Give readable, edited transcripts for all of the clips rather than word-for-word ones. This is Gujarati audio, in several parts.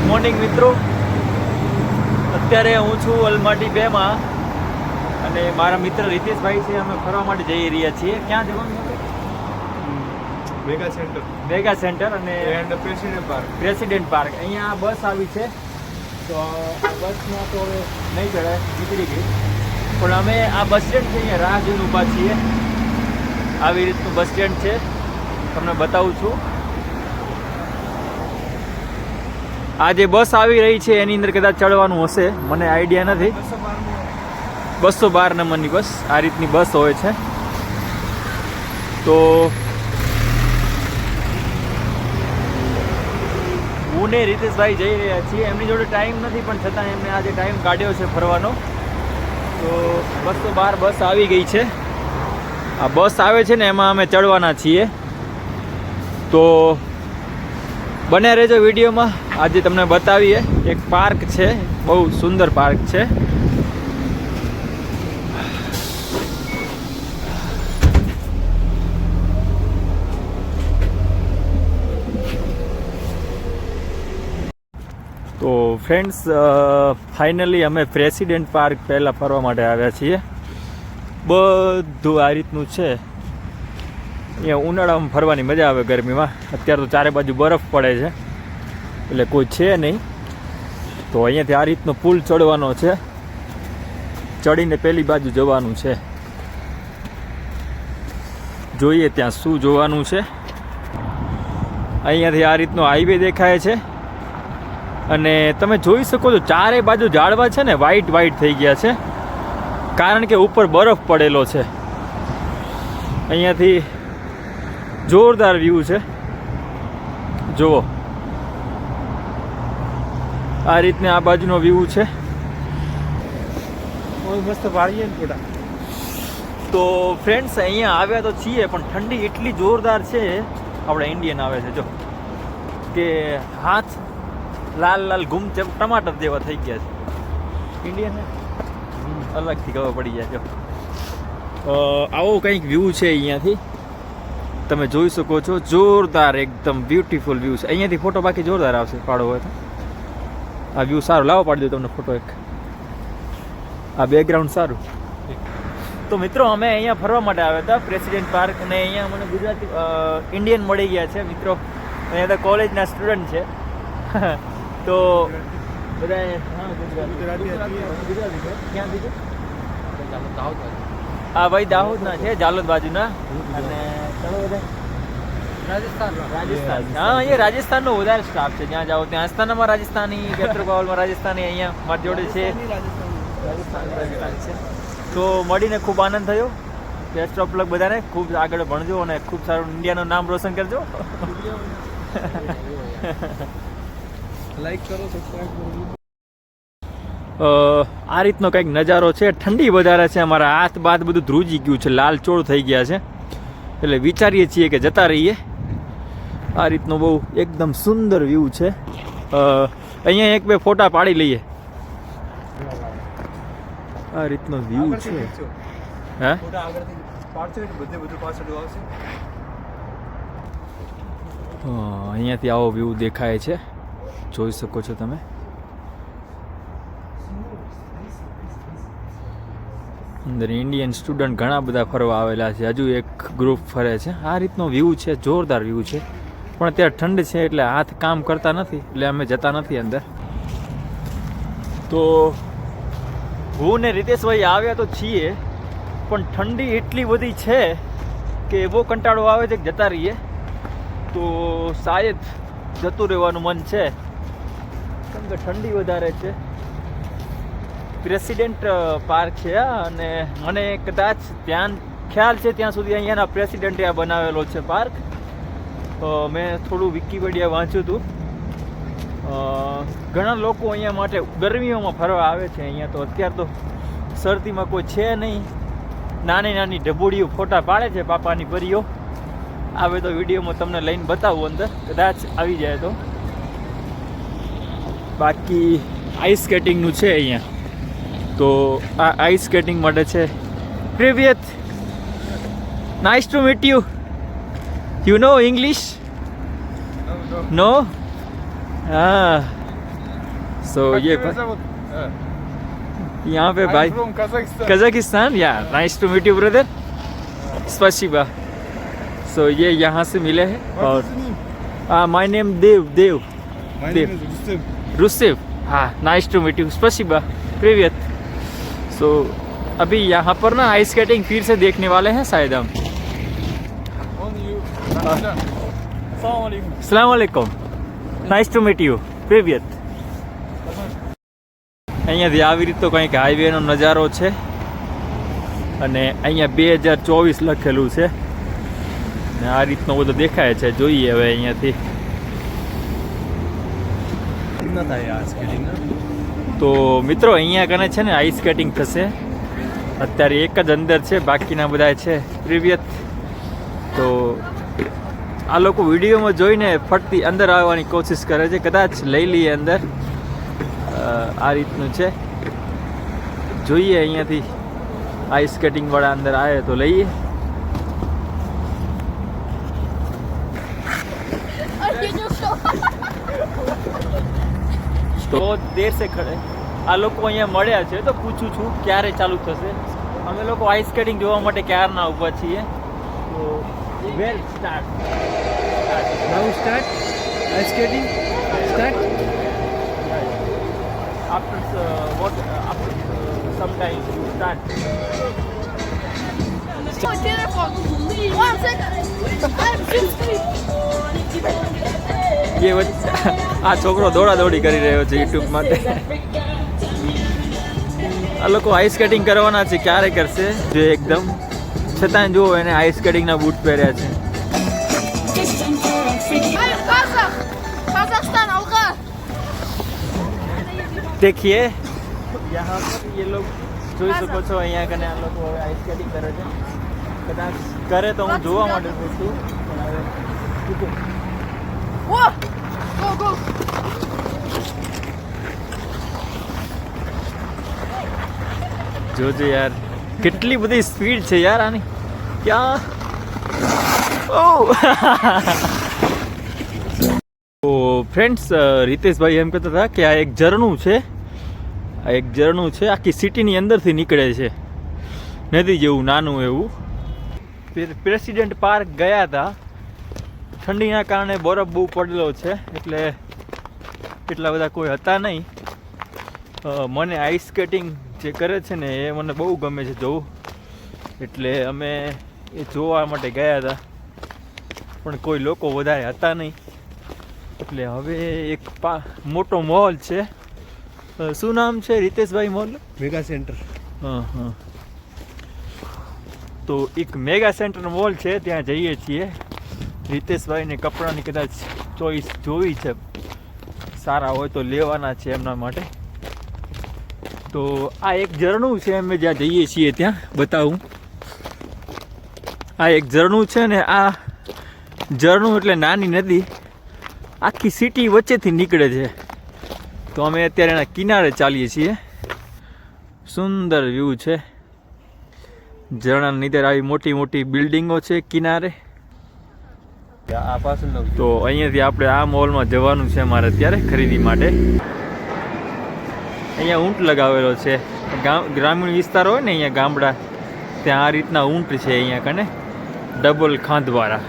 મોર્નિંગ મિત્રો, અત્યારે હું છું અલમાટી 2 માં અને મારા મિત્ર રીતેશભાઈ છે. અમે ફરવા માટે જઈ રહ્યા છીએ. ક્યાં જવાનું? મેગા સેન્ટર અને પ્રેસિડેન્ટ પાર્ક. અહીંયા બસ આવી છે તો બસમાં તો હવે નહીં ચડાય, નીકળી ગઈ. પણ અમે આ બસ સ્ટેન્ડ છે અહીંયા રાહ જોઈને ઊભા છીએ. આવી રીતનું બસ સ્ટેન્ડ છે, તમને બતાવું છું. આ જે બસ આવી રહી છે એની અંદર કદાચ ચડવાનું હશે, મને આઈડિયા નથી. 212 નંબરની બસ, આ રીતની બસ હોય છે. તો હું ને રીતેશભાઈ જઈ રહ્યા છીએ. એમની જોડે ટાઈમ નથી પણ છતાં એમને આજે ટાઈમ કાઢ્યો છે ફરવાનો. તો 212 બસ આવી ગઈ છે. આ બસ આવે છે ને એમાં અમે ચડવાના છીએ. તો બને રહેજો વિડીયોમાં. આજે તમને બતાવીએ એક પાર્ક છે, બહુ સુંદર પાર્ક છે. તો ફ્રેન્ડ્સ, ફાઇનલી અમે પ્રેસિડેન્ટ પાર્ક પહેલાં ફરવા માટે આવ્યા છીએ. બધું આ રીતનું છે. અહીંયા ઉનાળામાં ફરવાની મજા આવે, ગરમીમાં અત્યારે તો ચારે બાજુ બરફ પડે છે એટલે કોઈ છે નહીં. તો અહીંયાથી આ રીતનો પુલ ચડવાનો છે, ચડીને પેલી બાજુ જવાનું છે. જોઈએ ત્યાં શું જોવાનું છે. અહીંયાથી આ રીતનો હાઈવે દેખાય છે અને તમે જોઈ શકો છો ચારે બાજુ ઝાડવા છે ને વ્હાઈટ વ્હાઈટ થઈ ગયા છે, કારણ કે ઉપર બરફ પડેલો છે. અહીંયાથી જોરદાર વ્યૂ છે, જુઓ. આ રીતને આ બાજુનો વ્યૂ છે. મસ્ત વાળીએ ને થોડા. તો ફ્રેન્ડ્સ, અહીંયા આવ્યા તો છીએ પણ ઠંડી એટલી જોરદાર છે. આપણે ઇન્ડિયન આવે છે જો, કે હાથ લાલ લાલ ગુમ ટમાટર જેવા થઈ ગયા છે. ઇન્ડિયન અલગથી ખબર પડી જાય જો. આવો કંઈક વ્યૂ છે અહીંયાથી, તમે જોઈ શકો છો. જોરદાર, એકદમ બ્યુટીફુલ વ્યૂ છે. અહીંયાથી ફોટો બાકી જોરદાર આવશે, પાડો હોય તો. આ વ્યૂ સારો, લાવો પાડી દો તમને ફોટો એક. આ બેકગ્રાઉન્ડ સારું. તો મિત્રો, અમે અહીંયા ફરવા માટે આવ્યા હતા પ્રેસિડેન્ટ પાર્ક, અને અહીંયા મને ગુજરાતી ઇન્ડિયન મળી ગયા છે મિત્રો. અહીંયા તો કોલેજના સ્ટુડન્ટ છે. તો બધા ક્યાંથી છે? હા ભાઈ, દાહોદના છે, જાલોદ બાજુના. અને રાજસ્થાન. હા, અહીંયા રાજસ્થાનનો વધારે સ્ટાફ છે. જ્યાં જાઓ ત્યાં આસ્થાનામાં રાજસ્થાની, પેટ્રોપાવલમાં રાજસ્થાની, અહીંયા મારી જોડે છે રાજસ્થાન છે. તો મળીને ખૂબ આનંદ થયો. બેસ્ટ ઓફ લક બધાને. ખૂબ આગળ ભણજો અને ખૂબ સારું ઇન્ડિયાનું નામ રોશન કરજો. લાઈક કરો, સબસ્ક્રાઇબ કરો. આ રીતનો કંઈક નજારો છે. ઠંડી વધારે છે, અમારા હાથ બાદ બધું ધ્રુજી ગયું છે, લાલ ચોળ થઈ ગયા છે. એટલે વિચારીએ છીએ કે જતા રહીએ. આ રીતનો બહુ એકદમ સુંદર વ્યૂ છે. અહીંયા એક બે ફોટા પાડી લઈએ. આ રીતનો વ્યૂ છે. હે, અહીંયાથી આવો વ્યૂ દેખાય છે, જોઈ શકો છો તમે. અંદર ઇન્ડિયન સ્ટુડન્ટ ઘણા બધા ફરવા આવેલા છે. હજુ એક ગ્રુપ ફરે છે. આ રીતનો વ્યૂ છે, જોરદાર વ્યૂ છે. પણ અત્યારે ઠંડ છે એટલે હાથ કામ કરતા નથી, એટલે અમે જતા નથી અંદર. તો હું ને રીતેશભાઈ આવ્યા તો છીએ પણ ઠંડી એટલી બધી છે કે બહુ કંટાળો આવે છે કે જતા રહીએ. તો શાયદ જતું રહેવાનું મન છે, કેમ કે ઠંડી વધારે છે. પ્રેસિડેન્ટ પાર્ક છે અને મને કદાચ ખ્યાલ છે ત્યાં સુધી અહીંયાના પ્રેસિડેન્ટે આ બનાવેલો છે પાર્ક. મેં થોડું વિકીપીડિયા વાંચ્યું હતું. ઘણા લોકો અહીંયા માટે ગરમીઓમાં ફરવા આવે છે. અહીંયા તો અત્યારે તો શરતીમાં કોઈ છે નહીં. નાની નાની ઢબુડીઓ ફોટા પાડે છે, પાપાની પરીઓ. આવે તો વિડીયોમાં તમને લઈને બતાવું અંદર, કદાચ આવી જાય તો. બાકી આઈસ સ્કેટિંગનું છે અહીંયા. તો આ આઈસ સ્કેટિંગ માટે છે. પ્રિવિયત, nice to meet you. You know English? No? હા, So Как ये тебя зовут? यहाँ पे I'm भाई from Kazakhstan. कजाकिस्तान या nice to meet you brother स्पसीबा सो ये यहाँ से मिले हैं What और is your name? My name Dev My Dev. name is Rustem. रुसिव हाँ नाइस टू मीट यू स्पसीबा प्रिवियत सो अभी यहाँ पर ना आइस स्केटिंग फिर से देखने वाले हैं शायद हम Only you. Ramadan. अस्सलाम वालेकुम નાઇસ ટુ મીટ યુ પ્રિવિયત અહીંયાથી આવી રીતનો કંઈક હાઈવેનો નજારો છે અને અહીંયા 2024 લખેલું છે ને આ રીતનો બધો દેખાય છે જોઈએ હવે અહીંયાથી તો મિત્રો અહીંયા કને છે ને આઈસ સ્કેટિંગ થશે અત્યારે એક જ અંદર છે બાકીના બધા છે પ્રિવિયત તો આ લોકો વિડીયોમાં જોઈને ફટતી અંદર આવવાની કોશિશ કરે છે કદાચ લઈ લઈએ અંદર આ રીતનું છે જોઈએ અહીંયાથી આઈસ સ્કેટિંગ વાળા અંદર આવે તો લઈએ તો દેર સે ખડે આ લોકો અહીંયા મળ્યા છે તો પૂછું છું ક્યારે ચાલુ થશે અમે લોકો આઈસ સ્કેટિંગ જોવા માટે ક્યારના ઊભા છીએ તો વેલ start Now start ice skating. Start. After some time you start. Telephone. 1 second. I'm 50. ये આ છોકરો દોડા દોડી કરી રહ્યો છે યુટ્યુબ માટે આ લોકો આઈસ સ્કેટિંગ કરવાના છે ક્યારે કરશે જો એકદમ છતાં જો એને આઈસ સ્કેટિંગના બૂટ પહેર્યા છે I'm Kazakh. Kazakhstan, Alga. देखिए यहाँ पर ये लोग જોઈ શકો છો અહીંયા કને આ લોકો હવે આઈસ સ્કેટિંગ કરે છે કદાચ કરે તો હું જોવા માટે પૂછું પણ હવે Whoa. Go, go. જોજો યાર કેટલી બધી સ્પીડ છે યાર આની ક્યાં ઓ તો ફ્રેન્ડ્સ રીતેશભાઈ એમ કહેતા હતા કે આ એક ઝરણું છે આખી સિટીની અંદરથી નીકળે છે નદી જેવું નાનું એવું પ્રેસિડેન્ટ પાર્ક ગયા હતા ઠંડીના કારણે બરફ બહુ પડેલો છે એટલે એટલા બધા કોઈ હતા નહીં મને આઈસ સ્કેટિંગ જે કરે છે ને એ મને બહુ ગમે છે જોવું એટલે અમે એ જોવા માટે ગયા હતા પણ કોઈ લોકો વધારે હતા નહીં એટલે હવે એક મોટો મોલ છે શું નામ છે રીતેશભાઈ મોલ Mega center. હા તો એક મેગા સેન્ટર મોલ છે ત્યાં જઈએ છીએ રીતેશભાઈને કપડાની કદાચ ચોઈસ જોવી છે સારા હોય તો લેવાના છે એમના માટે તો આ એક ઝરણું છે અમે જ્યાં જઈએ છીએ ત્યાં બતાવું આ એક ઝરણું છે ને આ ઝરણું એટલે નાની નદી આખી સિટી વચ્ચેથી નીકળે છે તો અમે અત્યારે એના કિનારે ચાલીએ છીએ સુંદર વ્યૂ છે ઝરણાની નીચે આવી મોટી મોટી બિલ્ડિંગો છે કિનારે આ પાછળનો તો અહીંયાથી આપણે આ મોલમાં જવાનું છે અમારે અત્યારે ખરીદી માટે અહીંયા ઊંટ લગાવેલો છે ગ્રામીણ વિસ્તાર હોય ને અહીંયા ગામડા ત્યાં આ રીતના ઊંટ છે અહીંયા કને ડબલ ખાંધવાળા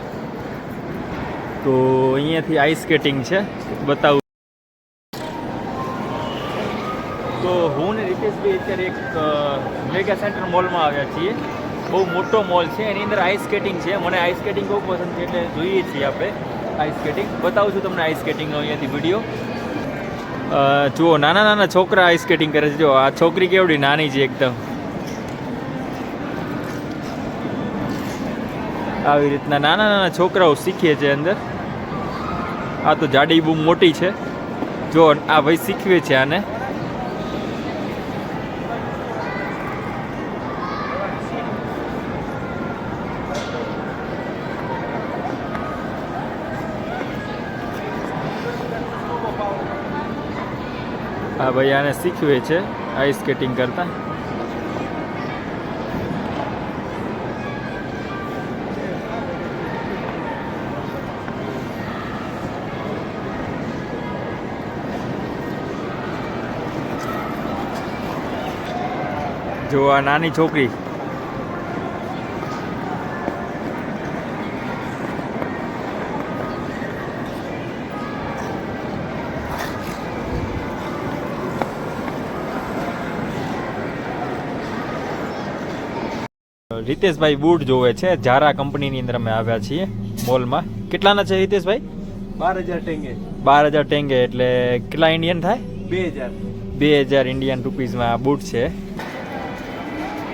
તો અહીંયાથી આઈસ સ્કેટિંગ છે બતાવું તો હું ને રીતેશભાઈ અત્યારે એક મેગા સેન્ટર મોલમાં આવ્યા છીએ બહુ મોટો મોલ છે એની અંદર આઈસ સ્કેટિંગ છે મને આઈસ સ્કેટિંગ બહુ પસંદ છે એટલે જોઈએ છીએ આપણે આઈસ સ્કેટિંગ બતાવું છું તમને આઈસ સ્કેટિંગનો અહીંયાથી વિડીયો જુઓ નાના નાના છોકરા આઈસ સ્કેટિંગ કરે છે જો આ છોકરી કેવડી નાની છે એકદમ આવી રીતના નાના નાના છોકરાઓ શીખે છે અંદર આ તો જાડી બહુ મોટી છે જો આ ભાઈ શીખવે છે આને આ ભાઈ આને શીખવે છે આઈસ સ્કેટિંગ કરતા જો આ નાની છોકરી રીતેશભાઈ બૂટ જોવે છે. ઝારા કંપનીની અંદર અમે આવ્યા છીએ મોલમાં. કેટલાના છે રીતેશભાઈ? 12,000 ટેંગે. 12,000 ટેંગે એટલે કેટલા ઇન્ડિયન થાય? 2,000. 2,000 ઇન્ડિયન રૂપીઝમાં આ બૂટ છે.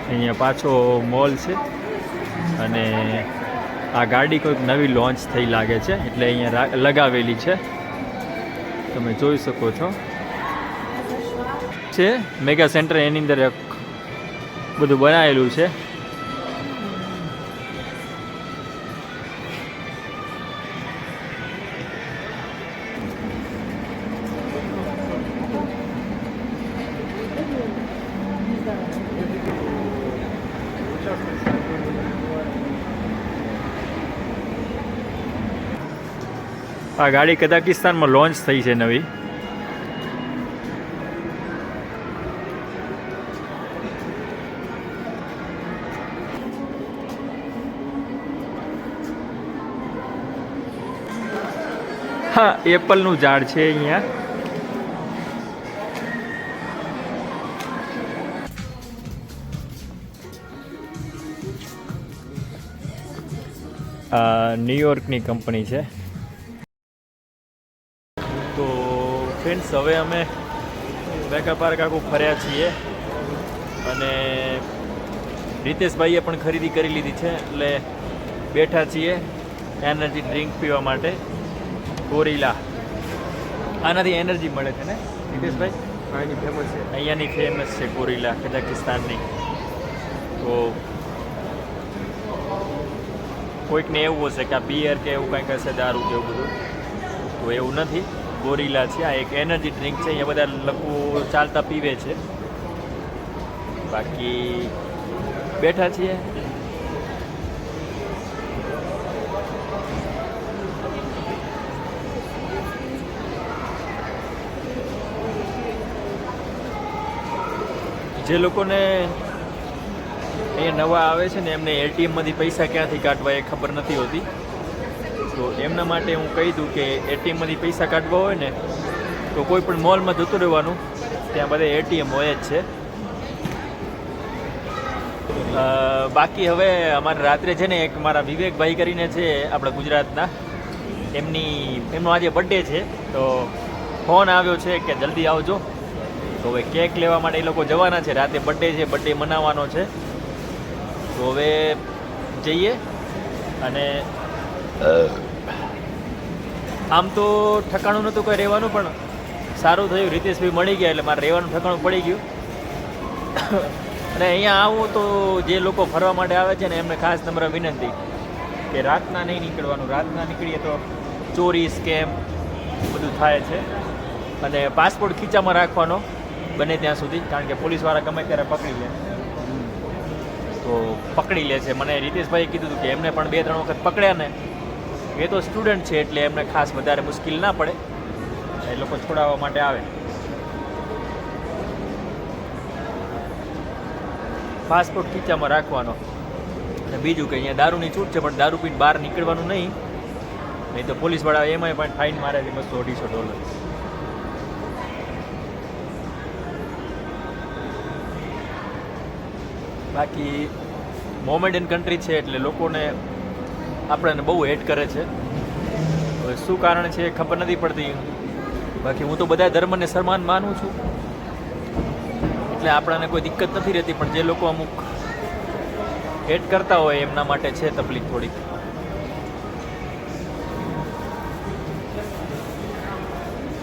અહીંયા પાછો મોલ છે અને આ ગાડી કોઈક નવી લોન્ચ થઈ લાગે છે એટલે અહીંયા લગાવેલી છે. તમે જોઈ શકો છો છે મેગા સેન્ટર, એની અંદર બધું બનાવેલું છે. આ ગાડી કઝાકિસ્તાનમાં લોન્ચ થઈ છે નવી. હા, એપલનું ઝાડ છે અહીંયા. ન્યુયોર્કની કંપની છે. તો ફ્રેન્ડ્સ, હવે અમે વેકા પાર્ક આખું ફર્યા છીએ અને રીતેશભાઈએ પણ ખરીદી કરી લીધી છે એટલે બેઠા છીએ એનર્જી ડ્રિંક પીવા માટે. ગોરીલા, આનાથી એનર્જી મળે છે ને રીતેશભાઈ? આની ફેમસ છે. અહીંયાની ફેમસ છે ગોરીલા, કઝાકિસ્તાનની. તો કોઈકને એવું હશે કે આ બિયર કે એવું કંઈક હશે, દારૂ કે એવું બધું, તો એવું નથી. ગોરીલા છે, આ એક એનર્જી ડ્રિંક છે. અહીંયા બધા લોકો ચાલતા પીવે છે. બાકી બેઠા છીએ. જે લોકોને અહીંયા નવા આવે છે ને એમને એટીએમમાંથી પૈસા ક્યાંથી કાઢવા એ ખબર નથી હોતી, તો એમના માટે હું કહી દઉં કે એટીએમમાંથી પૈસા કાઢવા હોય ને તો કોઈ પણ મોલમાં જતું રહેવાનું, ત્યાં બધે એટીએમ હોય જ છે. બાકી હવે અમારે રાત્રે છે ને એક મારા વિવેકભાઈ કરીને છે આપણા ગુજરાતના, એમનો આજે બર્થડે છે, તો ફોન આવ્યો છે કે જલ્દી આવજો. તો હવે કેક લેવા માટે એ લોકો જવાના છે. રાતે બર્થડે છે, બર્થડે મનાવવાનો છે. તો હવે જઈએ. અને આમ તો ઠકાણું નહોતું કંઈ રહેવાનું, પણ સારું થયું રીતેશભાઈ મળી ગયા એટલે મારે રહેવાનું ઠકાણું પડી ગયું. અને અહીંયા આવું તો જે લોકો ફરવા માટે આવે છે ને એમને ખાસ નમ્ર વિનંતી કે રાતના નહીં નીકળવાનું. રાતના નીકળીએ તો ચોરી, સ્કેમ બધું થાય છે. અને પાસપોર્ટ ખીચામાં રાખવાનો બને ત્યાં સુધી, કારણ કે પોલીસવાળા ગમે ત્યારે પકડી લે, તો પકડી લે છે. મને રીતેશભાઈએ કીધું હતું કે એમને પણ 2-3 વખત પકડ્યા ને, એ તો સ્ટુડન્ટ છે એટલે એમને ખાસ વધારે મુશ્કેલ ના પડે, એ લોકો છોડાવવા માટે આવે. પાસપોર્ટ ખીચામાં રાખવાનો. અને બીજું કે અહીંયા દારૂની છૂટ છે, પણ દારૂ પીને બહાર નીકળવાનું નહીં તો પોલીસવાળા એમાંય પણ ફાઇન મારે છે $200-250. બાકી મોમેડન કન્ટ્રી છે એટલે લોકોને આપણને બહુ હેટ કરે છે. હવે શું કારણ છે ખબર નથી પડતી. બાકી હું તો બધા ધર્મને સન્માન માનું છું એટલે આપણને કોઈ દિક્કત નથી રહેતી, પણ જે લોકો અમુક હેટ કરતા હોય એમના માટે છે તકલીફ થોડીક.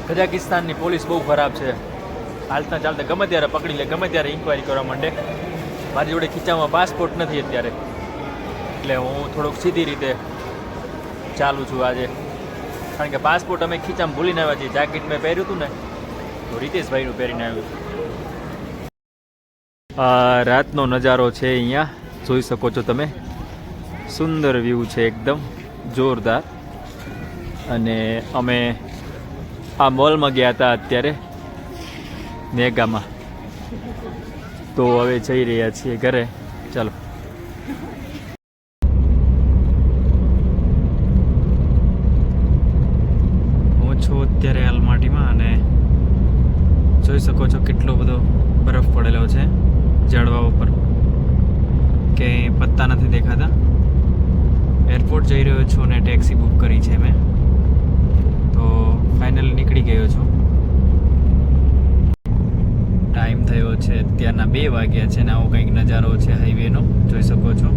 કઝાકિસ્તાનની પોલીસ બહુ ખરાબ છે. હાલતા ચાલતા ગમે ત્યારે પકડી લે, ગમે ત્યારે ઇન્ક્વાયરી કરવા માંડે. મારી જોડે ખીચામાં પાસપોર્ટ નથી અત્યારે એટલે હું થોડુંક સીધી રીતે ચાલું છું આજે, કારણ કે પાસપોર્ટ અમે ખીચામાં ભૂલીને આવ્યા છીએ. જેકેટ મેં પહેર્યું હતું ને તો રીતેશભાઈનું પહેરીને આવ્યું. આ રાતનો નજારો છે, અહીંયા જોઈ શકો છો તમે. સુંદર વ્યૂ છે, એકદમ જોરદાર. અને અમે આ મોલમાં ગયા હતા અત્યારે મેગામાં, તો તો હવે જઈ રહ્યા છીએ ઘરે. ચાલો. હું છું અત્યારે અલમાટીમાં અને જોઈ શકો છો કેટલો બધો બરફ પડેલો છે ઝાડવા ઉપર કે પત્તા નથી દેખાતા. એરપોર્ટ જઈ રહ્યો છું અને ટેક્સી બુક કરી છે મેં, તો ફાઇનલ નીકળી ગયો છું. ટાઈમ થયો છે અત્યારના 2 વાગ્યા છે ને આવો કંઈક નજારો છે હાઈવેનો, જોઈ શકો છો.